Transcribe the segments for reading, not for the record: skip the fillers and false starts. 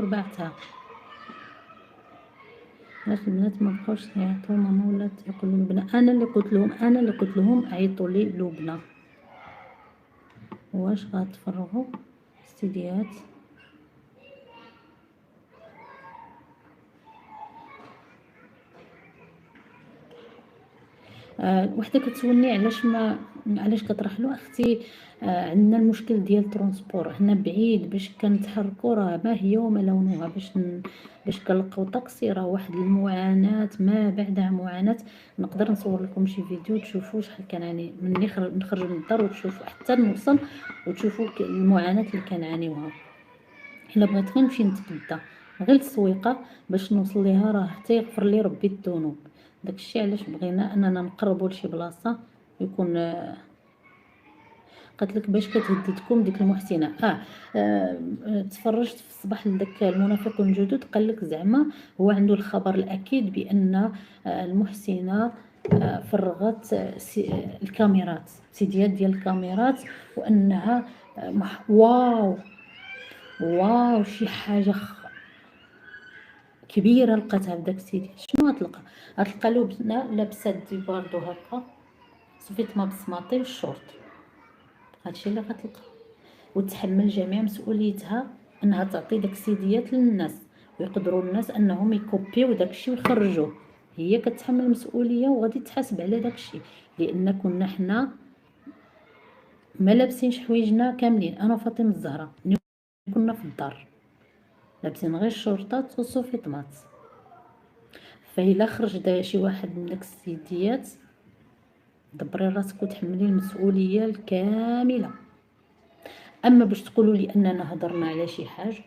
وربعتها. علاش البنات ما بقاوش يعيطوا ماما ولات يقولوا لبنى؟ انا اللي قلت لهم عيطوا لي لبنى. واش غتفرغوا السيديات؟ وحده كتسولني علاش كترحلوا اختي. عندنا المشكل ديال الترونسبور هنا بعيد، باش كنتحركوا راه ما هي وما لونها، باش كنلقاو طاكسي راه واحد المعاناه ما بعدها معاناه. نقدر نصور لكم شي فيديو تشوفوا شحال كنعاني مني نخرج من الدار وتشوفوا حتى نوصل وتشوفوا المعاناه اللي كنعانيوها. الا بغيت غير نمشي نتبدا غير السويقه باش نوصل ليها راه حتى يغفر لي ربي الذنوب. داكشي علاش بغينا اننا نقربوا لشي بلاصه يكون. قالت لك باش كتهددكم ديك المحسنه. تفرجت في الصباح لذاك المنافق الجدد، قال لك زعما هو عنده الخبر الاكيد بان المحسنه فرغت الكاميرات، سيديات ديال الكاميرات، وانها واو شي حاجه كبيره لقاتها بداك السيدي. شنو غتلقى لبنى لابسه ديباردو هكا صفيت ما بصماطي والشورت، هادشي اللي غتلقى، وتحمل جميع مسؤوليتها انها تعطي داك السيديات للناس، ويقدروا الناس انهم يكوبيو داكشي ويخرجوه. هي كتحمل المسؤوليه وغادي تحاسب على داكشي، لان كنا حنا ما لابسينش حوايجنا كاملين. انا وفاطمه الزهراء كنا في الدار لابسين غير الشورطات والصوفيطمات، فإلا خرج دا شي واحد من داك السيديات دبري راسك وتحملي المسؤوليه الكامله. اما باش تقولوا لي اننا هضرنا على شي حاجه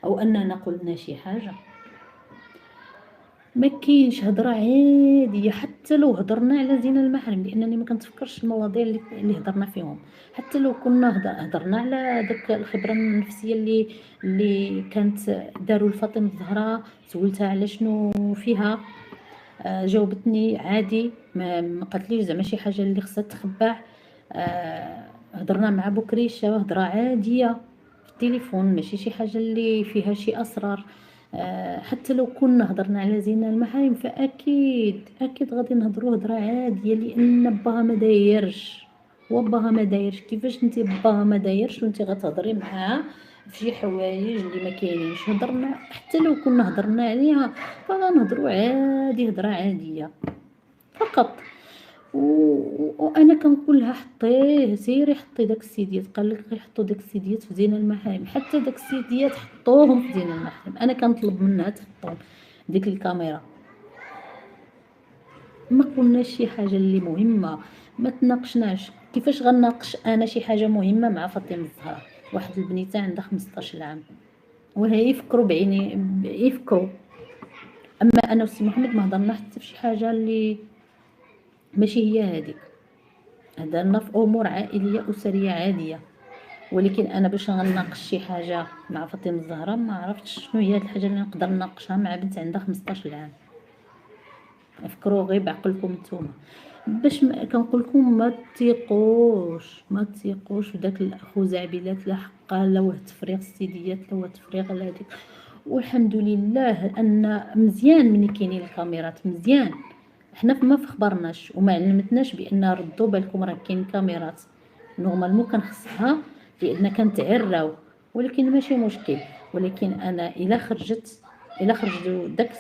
او اننا قلنا شي حاجه، ما كاينش هضره عاديه. حتى لو هضرنا على زنا المحرم، لانني ما كنتفكرش المواضيع اللي هضرنا فيهم. حتى لو كنا هضرنا على داك الخبره النفسيه اللي كانت داروا لفاطمه الزهراء، سولتها على شنو فيها، جاوبتني عادي، ما قالتليش زعما شي حاجه اللي خصها تخبع. هضرنا مع بكريشه هضره عاديه في التليفون، ماشي شي حاجه اللي فيها شي اسرار. حتى لو كنا هضرنا على زنا المحارم فاكيد غادي نهضروا هضره عاديه، لان باها ما دايرش وباها ما دايرش. كيفاش انت باها ما دايرش وانت غتهضري معاها في شي حوايج اللي ما كاينينش؟ هضرنا حتى لو كنا هضرنا عليها فغنهضروا عادي، هضره عاديه فقط. وانا كنقول لها حطيه، سيري حطي داك السيديات. قال لك غير حطوا داك السيديات في زينه المحارم؟ حتى داك السيديات حطوهم في زينه المحارم. انا كنطلب منها تحطهم ديك الكاميرا. ما قلناش شي حاجه اللي مهمه، ما تناقشناش. كيفاش غناقش انا شي حاجه مهمه مع فاطمه الزهراء، واحد البنيته عندها 15 عام وهي يفكروا بعيني يفكروا. اما انا وسي محمد ما هضرنا حتى في شي حاجه اللي ماشي هي هذيك. هضرنا في امور عائليه اسريه عاديه، ولكن انا باش غناقش شي حاجه مع فاطمه الزهراء ما عرفتش شنو هي هاد الحاجه اللي نقدر نناقشها مع بنت عندها 15 عام. افكروا غير بعقلكم نتوما. باش كنقول لكم ما تيقوش وداك الاخو زعبيلات لا حقه لا واه تفريغ السيديات لا واه تفريغ هذيك. والحمد لله ان مزيان ملي كاينين الكاميرات، مزيان. حنا ما فخبرناش وما علمتناش بان ردوا بالكم راه كاين كاميرات. نورمالمون كان خصها لان كنتعراو، ولكن ماشي مشكل. ولكن انا الا خرجوا داك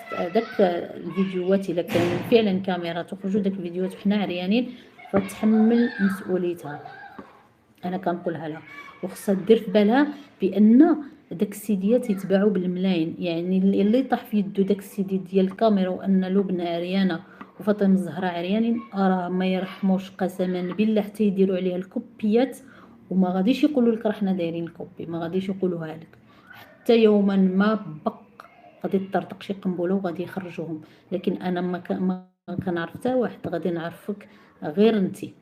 الفيديوهات، الا كان فعلا كاميرات وخرجوا داك الفيديوهات وحنا عريانين فتحمل مسؤوليتها. انا كنقولها لها وخصها دير في بالها بان داك السيديات يتباعوا بالملايين. يعني اللي طاح في يدو داك السيدي ديال الكاميرا وان لبنى عريانه وفاطمه الزهراء عريانين راه ما يرحموش قسما بالله حتى يديروا عليها الكوبيات. وما غاديش يقولوا لك راه حنا دايرين الكوبي، ما غاديش يقولوها لك. حتى يوما ما بق غادي تطرطق شي قنبله وغادي يخرجوهم. لكن انا ما كنعرف حتى واحد، غادي نعرفك غير انتي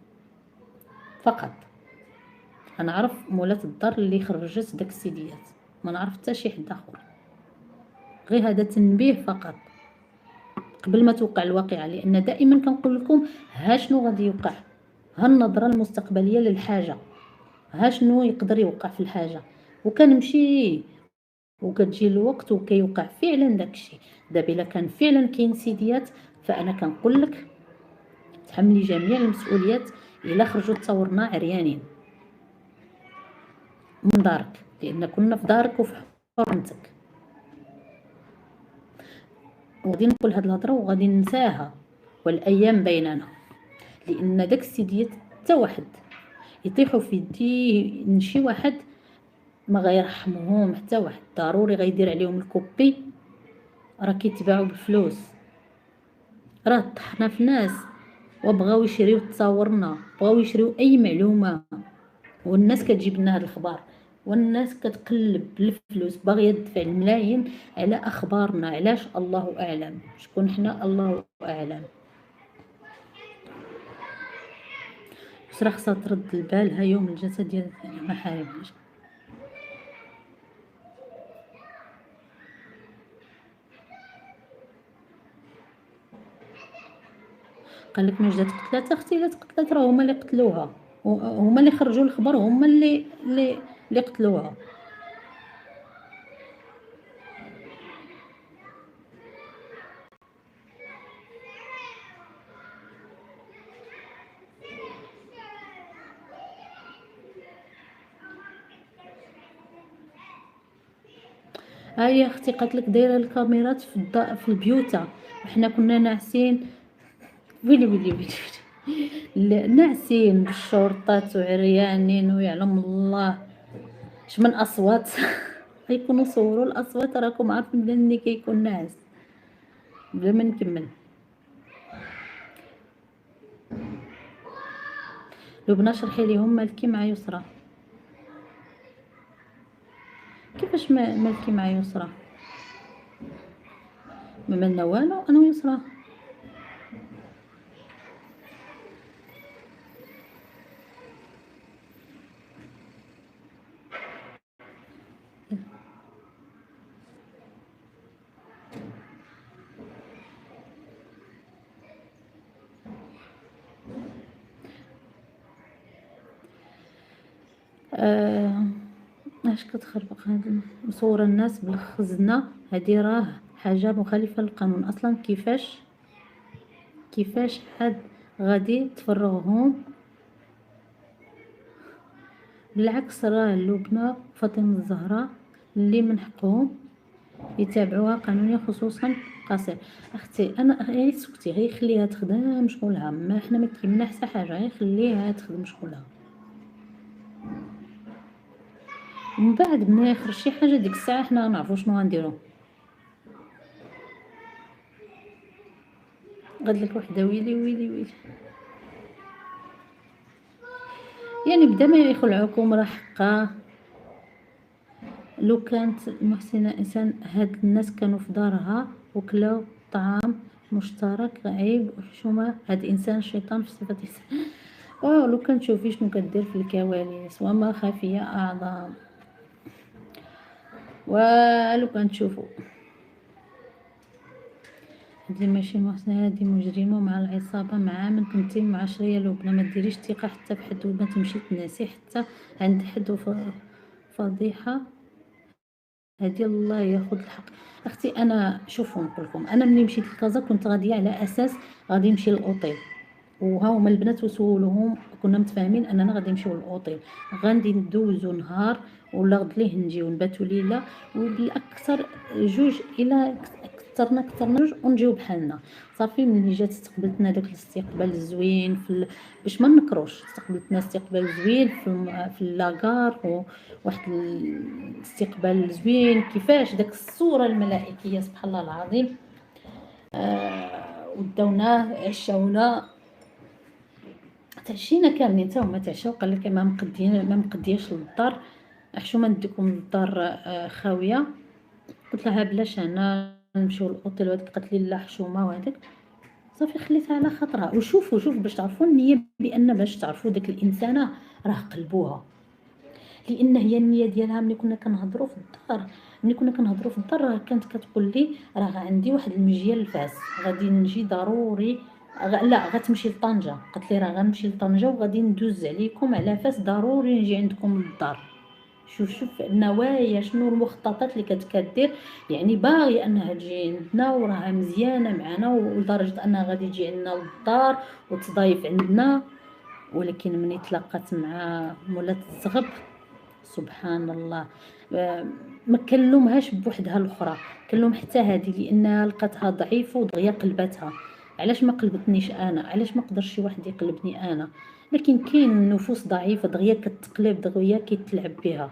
فقط. انا عرف مولات الدار اللي خرجت داك السيديات، ما نعرف حتى شي حد اخر. غير هذا تنبيه فقط قبل ما توقع الواقعه، لان دائما كنقول لكم ها شنو غادي يوقع، ها النظره المستقبليه للحاجه، ها شنو يقدر يوقع في الحاجه. وكنمشي وكتجي الوقت وكيوقع فعلا داكشي. دابا الا كان فعلا كاين سيديات فانا كنقول لك تحملي جميع المسؤوليات الا خرجوا تصورنا عريانين من دارك، لان كنا في دارك وفي حرمتك. وغادي نقول هاد الهضره وغادي ننساها والايام بيننا، لان داك السيديات حتى واحد يطيحوا في يدين شي واحد ما غيرحمهم حتى واحد، ضروري غيدير عليهم الكوبي. راه كيتباعوا بالفلوس، راه طحنا في ناس وبغاو يشريو تصاورنا، بغاو يشريو اي معلومه، والناس كتجيب لنا هاد الخبار، والناس كتقلب بالفلوس باغيه تدفع الملايين على اخبارنا. علاش؟ الله اعلم. شكون حنا؟ الله اعلم. بس راه خصها ترد لبالها يوم الجسد ديال المحارم. قال لك نجدة تقتلات اختي؟ لا تقتلات، راه هما اللي قتلوها، هما اللي خرجوا الخبر، هما اللي قتلوها. هيا اختي قالت لك دايره الكاميرات في البيوتا، وحنا كنا ناعسين. ويلي ويلي ويلي, ويلي. ناعسين بالشرطات وعريانين ويعلم الله اش من اصوات. غيكونوا صوروا الاصوات، راكم عارفين بلا مني كيكون ناعس. بلا ما نكمل. لبنى شرحي ليهم مالكي مع يسرى. كيفاش مالكي مع يسرى؟ ما مالنا والو انا ويسرى. اش كتخربق هاد مصور الناس بالخزنه؟ هادي راه حاجه مخالفه للقانون اصلا. كيفاش حد غادي تفرغهم؟ بالعكس، راه لبنى وفاطمه الزهراء اللي من حقهم يتابعوها قانونيا، خصوصا قصير. اختي انا غير سكتي، غير خليها تخدم شغلها، ما احنا ما كيهمنا حتى حاجه، غير خليها تخدم شغلها. ومن بعد ملي يخرج شي حاجه ديك الساعه حنا نعرفوا شنو غنديرو. قالت لك وحده ويلي ويلي ويلي، يعني بدا ما يخلعوكم راه حقا. لو كانت المحسنه انسان، هاد الناس كانوا في دارها وكلاو طعام مشترك، عيب وحشومه. هاد انسان شيطان في صفه انسان. لو كان تشوفي شنو كدير في الكواليس وما خفيه اعظم. ولو كان تشوفوا هادي ماشي محسنه، هادي مجرمه مع العصابه، مع من كنتي معاشره يا لبنى. ما ديريش ثقه حتى بحد، وما تمشي تناسي حتى عند حد. فضيحه هادي، الله ياخذ الحق. اختي انا شوفوا نقول لكم، انا ملي مشيت لكازا كنت غاديه على اساس غادي نمشي للاوطيل، وها هما البنات وسولوهم، كنا متفاهمين اننا غادي نمشيو للاوطيل، غادي ندوزو نهار ولا غد ليه نجيو نباتو ليله، وبالاكثر جوج الى كثرنا جوج ونجيو بحالنا. صافي ملي جات استقبلتنا داك الاستقبال الزوين باش ما نكروش، استقبلتنا استقبال زوين في لاكار، واحد الاستقبال زوين كيفاش داك الصوره الملائكيه سبحان الله العظيم. وداونا عشاونا، تعشينا كاملين حتى هما تعشاو. قال لك ما مقدياش للدار، حشومه نديكم للدار خاويه. قلت لها بلاش هنا نمشيو للاوتيل، وهذيك قالت لي لا حشومه وهذاك. صافي خليتها على خاطرها. وشوفوا باش تعرفوا النيه، بان باش تعرفوا داك الانسانه راه قلبوها، لان هي النيه ديالها. ملي كنا كنهضروا في الدار راه كانت كتقول لي راه عندي واحد المجيال الفاس، غادي نجي ضروري. لا غتمشي لطنجه، قالت لي راه غنمشي لطنجه وغادي ندوز عليكم على فاس، ضروري نجي عندكم للدار. شوف النوايا شنو المخططات اللي كدير، يعني باغيه انها تجي عندنا وراها مزيانه معنا، ولدرجه انها غادي تجي عندنا للدار وتضايف عندنا. ولكن ملي تلاقات مع مولات الزغب سبحان الله، ما كنلومهاش بوحدها الاخرى، كنلوم حتى هذه لانها لقاتها ضعيفه ودغيا قلبتها. علاش ما قلبتنيش انا؟ علاش ما قدرش شي واحد يقلبني انا؟ لكن كاين نفوس ضعيفه دغيا كتقلب، دغيا كيتلعب بها،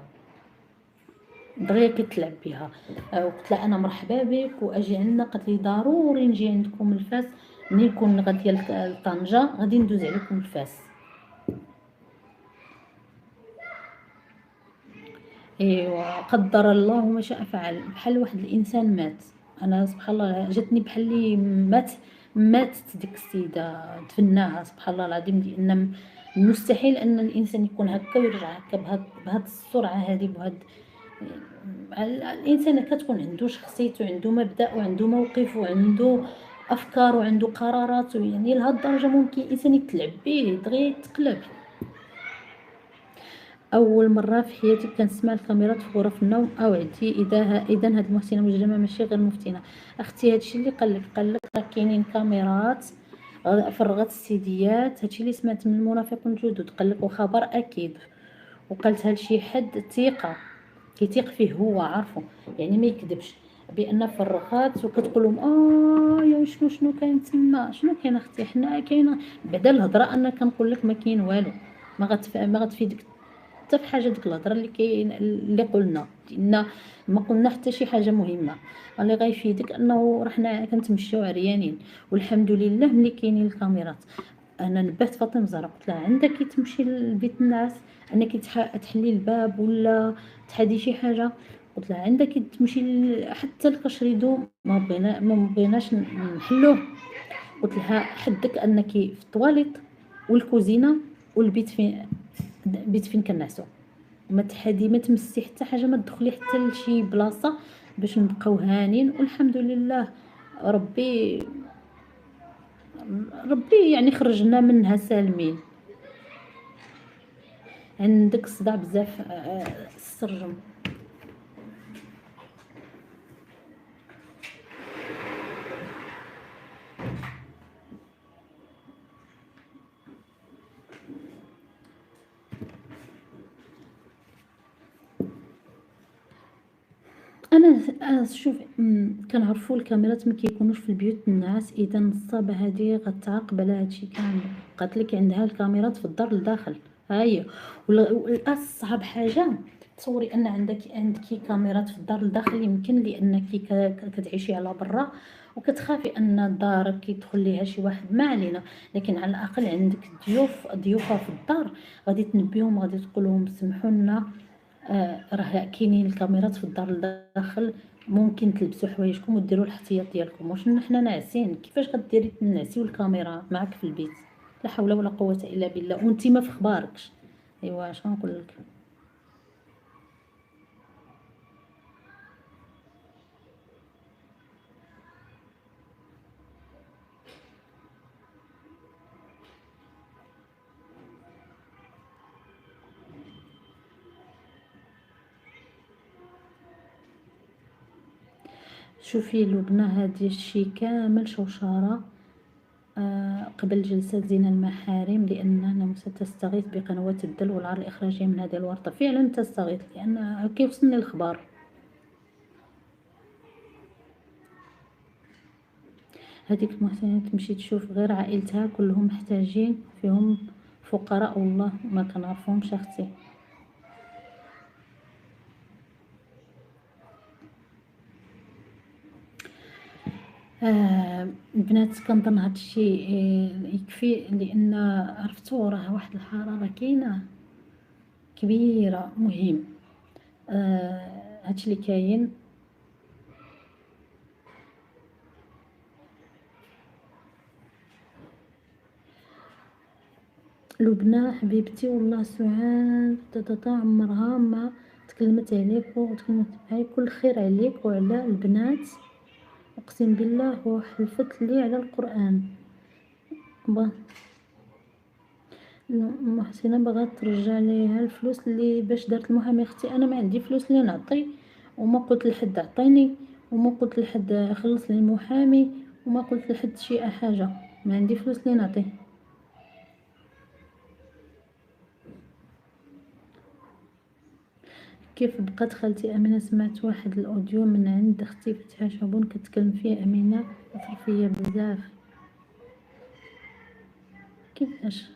دغيا كتلعب بها. وقلت لها انا مرحبا بك واجي عندنا، قالت لي ضروري نجي عندكم لفاس، ملي نكون غاديه لطنجه غادي ندوز عليكم لفاس. ايوا قدر الله ما شاء فعل، بحال واحد الانسان مات. انا سبحان الله جاتني بحال اللي ماتت ديك السيده، دفناها سبحان الله العظيم، لان مستحيل ان الانسان يكون هكا ويرجع هكا بهاد السرعه هذه، بهاد الانسان كتكون عنده شخصيته، عنده مبدأ وعنده موقف وعنده افكار وعنده قرارات، يعني لهاد الدرجه ممكن الانسان يتلعب به دغيا يتقلب. اول مره في حياتي كنسمع الكاميرات في غرف النوم اوعدي، اذا هاد المحسنه مجرمه ماشي غير مفتنه. اختي هادشي اللي قال لك راه كاينين كاميرات فرغت السيديات، هادشي اللي سمعت من المنافقون الجدد، قال لك وخبر اكيد، وقالتها لشي حد ثقه كيتيق فيه هو عارفه، يعني ما يكذبش بان فرغات، وكتقول لهم يا شنو كاين تما، شنو كاين اختي، حنا كاينه بعدا الهضره انا كنقول لك ما كاين والو، ما غتفيدك حتى في حاجه ديك الهضره اللي كاين اللي قلنا، لان ما قلنا حتى شي حاجه مهمه. اللي غيفيدك انه رحنا كنتمشيو عريانين، والحمد لله ملي كاينين الكاميرات. انا نبهت فاطمه زهراء قلت لها عندك تمشي لبيت الناس انك تحلي الباب ولا تحدي شي حاجه، قلت لها عندك تمشي حتى القشر يدوم ما بغيناش نحلوه، قلت لها حدك انك في الطواليت والكوزينه والبيت فين كنعسو، ما تمسي حتى حاجه، ما تدخلي حتى لشي بلاصه، باش نبقاو هانين. والحمد لله ربي يعني خرجنا منها سالمين. عندك صداع بزاف السرجم. انا شوف كنعرفوا الكاميرات ما كيكونوش في البيوت الناس، اذا النصابه هذه غتعاقب على هادشي كامل. قالت لك عندها الكاميرات في الدار لداخل، ها هي. والاصعب حاجه تصوري ان عندك كاميرات في الدار لداخل، يمكن لانك كتعيشي على برا وكتخافي ان دارك يدخل ليها شي واحد، ما علينا، لكن على الاقل عندك ضيوفه في الدار، غادي تنبيهم، غادي تقول لهم سمحوا لنا، راه كاينين الكاميرات في الدار الداخل، ممكن تلبسوا حوايجكم وديروا الاحتياط ديالكم. واش حنا ناعسين؟ كيفاش غديري تنعسيو الكاميرا معك في البيت؟ لا حول ولا قوه الا بالله، وانت ما في خباركش. ايوا شنو نقول لك. شوفي لبنى هذا الشيء كامل شوشره قبل جلسة زنا المحارم، لأنها ستستغيث بقنوات الدل والعار الإخراجية من هذه الورطة. فعلا تستغيث، لأن كيف وصلني الخبر. هذيك المحسنة تمشي تشوف غير عائلتها كلهم محتاجين، فيهم فقراء والله ما كنعرفهمش اختي. البنات كنظن هاد الشيء يكفي، لان عرفتو راه واحد الحرارة كاينة كبيرة مهم. هادشي اللي كاين. لبنى حبيبتي والله سعاد عمرها ما تكلمت عليك وتكلمت معايا كل خير عليك وعلى البنات، اقسم بالله وحلفت لي على القرآن. ام حسينه بغات ترجع ليها الفلوس اللي باش دارت المحامي. اختي انا ما عندي فلوس اللي نعطي، وما قلت لحد عطيني، وما قلت لحد خلص لي المحامي، وما قلت لحد شي حاجه، ما عندي فلوس اللي نعطيه. كيف بقات خالتي امينه؟ سمعت واحد الاوديو من عند اختي فتحه شابون كتكلم فيه امينه، اثر فيا بزاف. كيفاش؟